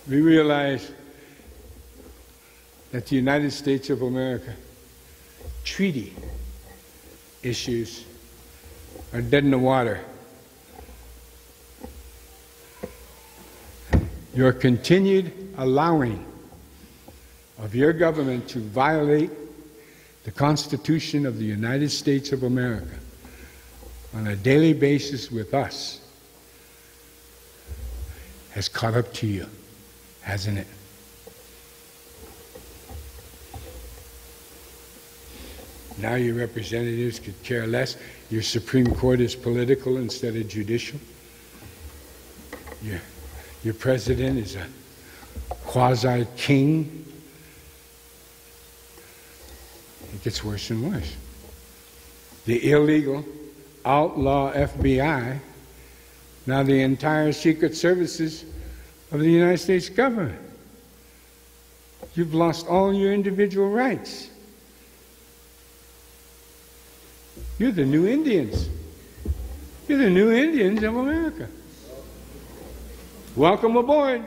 we realize that the United States of America treaty issues are dead in the water. Your continued allowing of your government to violate the Constitution of the United States of America on a daily basis with us has caught up to you, hasn't it? Now your representatives could care less. Your Supreme Court is political instead of judicial. Your president is a quasi-king. It gets worse and worse. The illegal, outlaw FBI, now the entire secret services of the United States government. You've lost all your individual rights. You're the new Indians. You're the new Indians of America. Welcome aboard.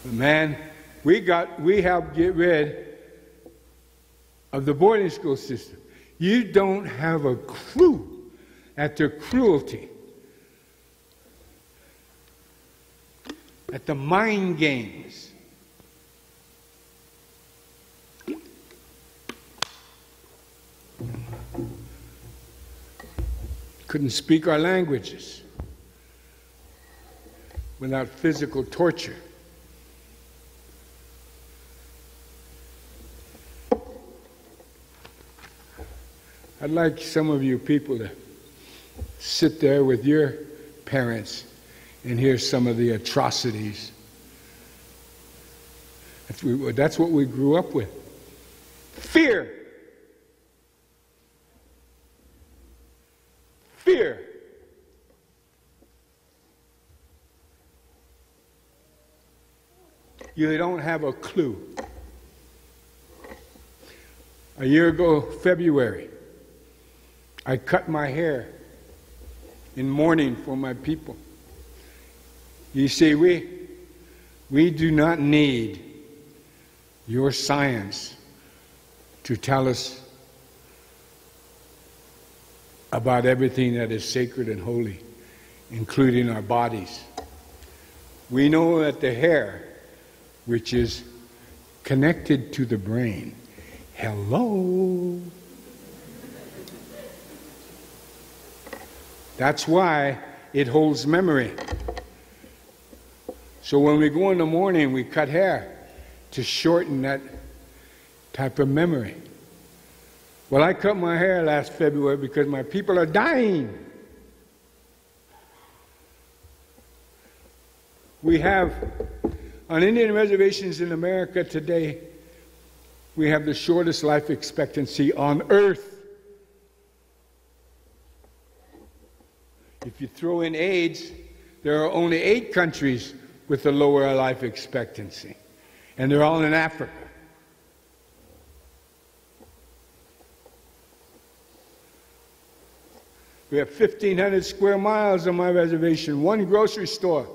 But man, we helped get rid of the boarding school system. You don't have a clue at the cruelty, at the mind games. Couldn't speak our languages without physical torture. I'd like some of you people to sit there with your parents and hear some of the atrocities. That's what we grew up with. Fear. Fear. You don't have a clue. A year ago, February, I cut my hair in mourning for my people. You see, we do not need your science to tell us about everything that is sacred and holy, including our bodies. We know that the hair, which is connected to the brain, hello. That's why it holds memory. So when we go in the morning, we cut hair to shorten that type of memory. Well, I cut my hair last February because my people are dying. We have, on Indian reservations in America today, we have the shortest life expectancy on earth. If you throw in AIDS, there are only 8 countries with a lower life expectancy, and they're all in Africa. We have 1,500 square miles on my reservation, 1 grocery store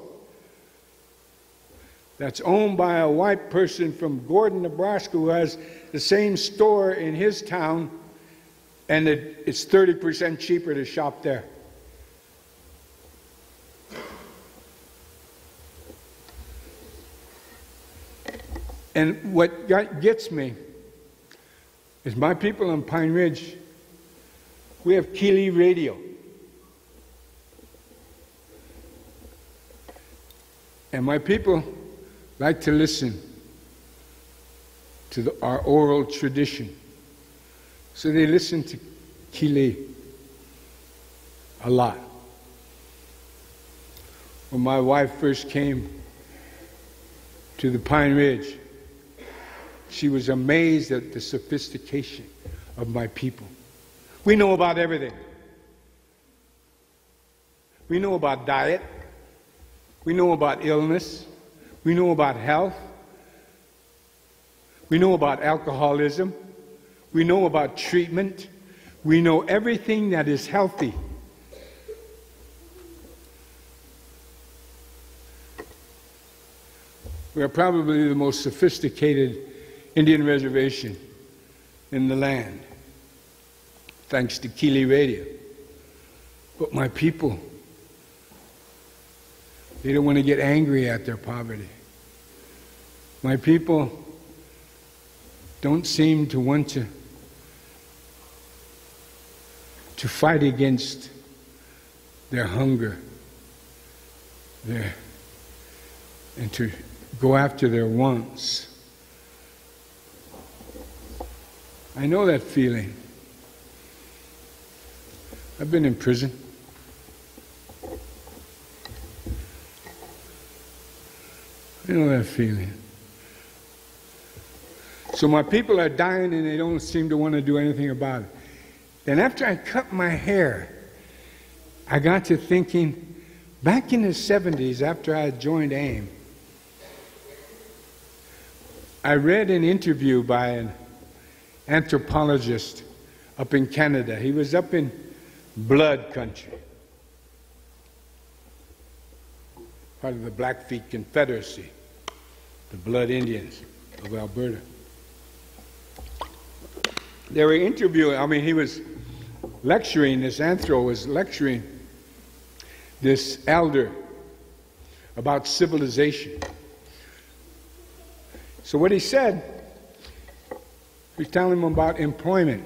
that's owned by a white person from Gordon, Nebraska, who has the same store in his town, and it's 30% cheaper to shop there. And what gets me is my people on Pine Ridge, we have Kili radio. And my people like to listen to our oral tradition. So they listen to Kili a lot. When my wife first came to the Pine Ridge, she was amazed at the sophistication of my people. We know about everything. We know about diet. We know about illness. We know about health. We know about alcoholism. We know about treatment. We know everything that is healthy We are probably the most sophisticated Indian reservation in the land, thanks to Kili Radio. But my people, they don't want to get angry at their poverty. My people don't seem to want to fight against their hunger, and to go after their wants. I know that feeling. I've been in prison. I know that feeling. So my people are dying and they don't seem to want to do anything about it. Then after I cut my hair, I got to thinking, back in the 70s, after I had joined AIM, I read an interview by an anthropologist up in Canada. He was up in Blood Country, part of the Blackfeet Confederacy, the Blood Indians of Alberta. They were interviewing, he was lecturing, this anthro was lecturing this elder about civilization. So what he said, he was telling him about employment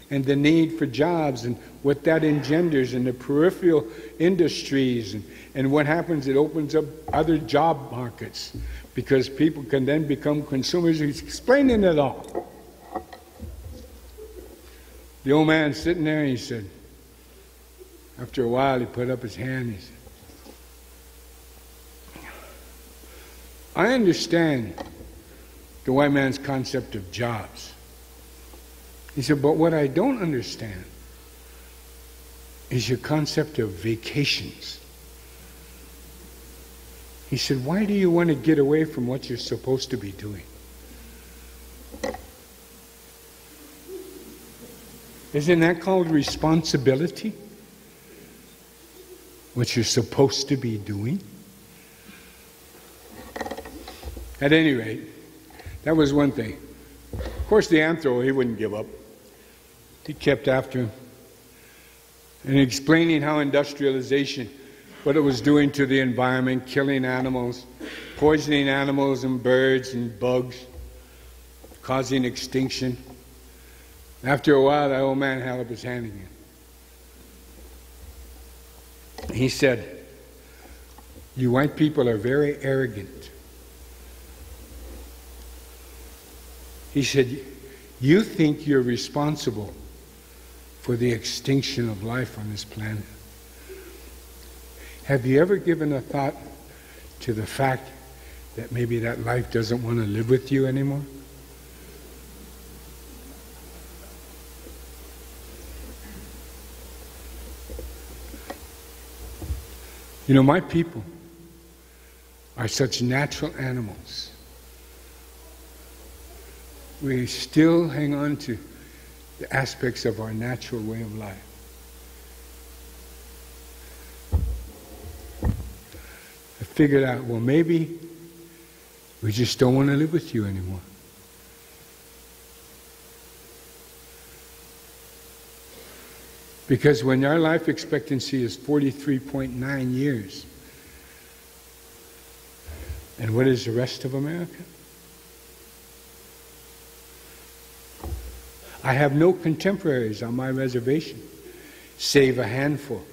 and the need for jobs and what that engenders in the peripheral industries and what happens, it opens up other job markets because people can then become consumers. He's explaining it all. The old man sitting there, and he said, after a while he put up his hand and he said, I understand the white man's concept of jobs. He said, but what I don't understand is your concept of vacations. He said, why do you want to get away from what you're supposed to be doing? Isn't that called responsibility? What you're supposed to be doing? At any rate, that was one thing. Of course, the anthro, he wouldn't give up. He kept after him and explaining how industrialization, what it was doing to the environment, killing animals, poisoning animals and birds and bugs, causing extinction. After a while, that old man held up his hand again. He said, you white people are very arrogant. He said, you think you're responsible for the extinction of life on this planet. Have you ever given a thought to the fact that maybe that life doesn't want to live with you anymore? You know, my people are such natural animals. We still hang on to the aspects of our natural way of life. I figured out, well, maybe we just don't want to live with you anymore. Because when our life expectancy is 43.9 years, and what is the rest of America? I have no contemporaries on my reservation, save a handful